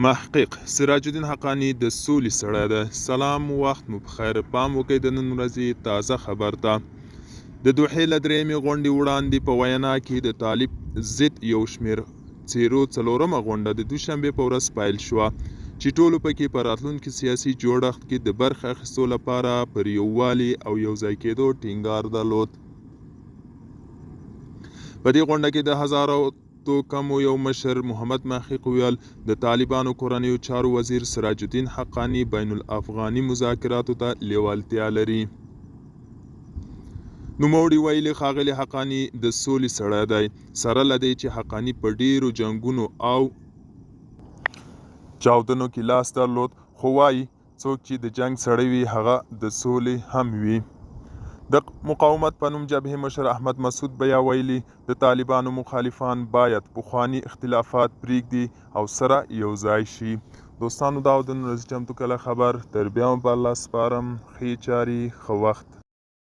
محقق سراج الدین حقانی د سولې سړی دی. سلام، وخت مو بخیر. پام وکړئ د نن ورځې تازه خبر ته. د دوحې له درېیمې غونډې وړاندې په وینا کې د طالب ضد یو شمېر څیرو څلورمه غونډه د دوشنبې په ورځ پیل شوه چې ټولو پکې په راتلونکي سیاسي جوړښت کې د برخه اخیستو لپاره پر یووالي او یوځای کېدو ټینګار درلود. په دې غونډه کې د هزارو کمو یو مشر محمد محقق ویل د طالبانو کورنیو چارو وزیر سراج الدین حقانی بین الافغاني مذاکراتو ته لیوالتیا لري. نوموړي ویلي ښاغلي حقانی د سولې سړی دی، سره له دې چې حقانی په ډیرو جنګونو او چاودنو کې لاس درلود، خو وایي څوک چې د جنګ سړی وي هغه د سولې هم وي. د مقاومت په نوم جبهې مشر احمد مسعود بیا ویلي د طالبانو مخالفان باید پخواني اختلافات پرېږدي او سره یو ځای شي. دوستانو، دا د نن ورځې چمتو کله خبر. تر بیا هم په الله سپارم. ښې چارې، ښه وخت.